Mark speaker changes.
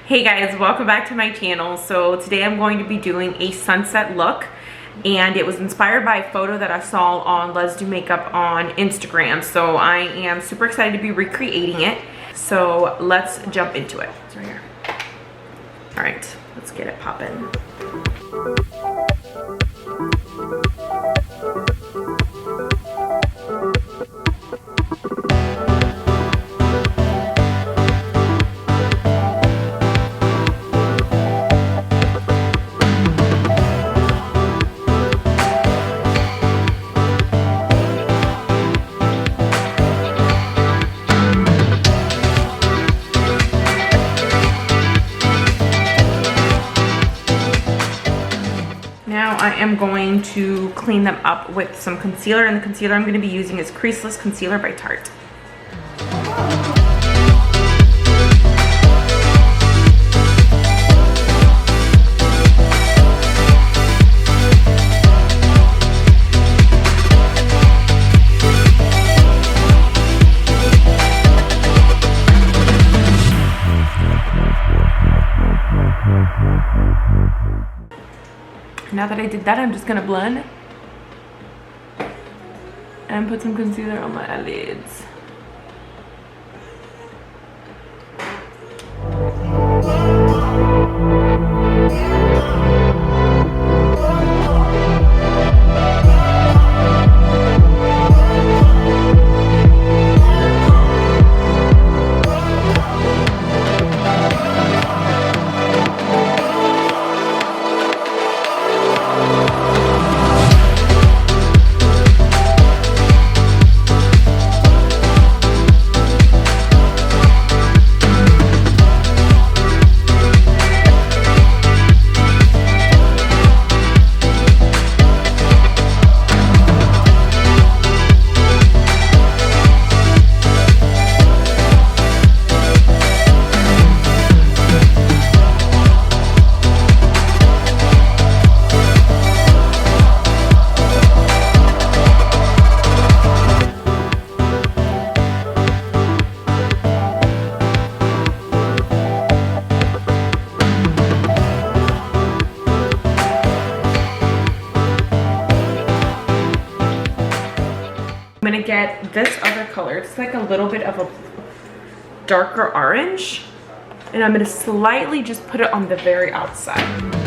Speaker 1: Hey guys, welcome back to my channel. So today I'm going to be doing a sunset look, and it was inspired by a photo that I saw on Let's Do Makeup on Instagram. So I am super excited to be recreating it. So let's jump into it. It's right here. All right, let's get it poppin'. Now I am going to clean them up with some concealer, and the concealer I'm going to be using is Creaseless Concealer by Tarte. Now that I did that, I'm just gonna blend and put some concealer on my eyelids. I'm gonna get this other color. It's like a little bit of a darker orange, and I'm gonna slightly just put it on the very outside.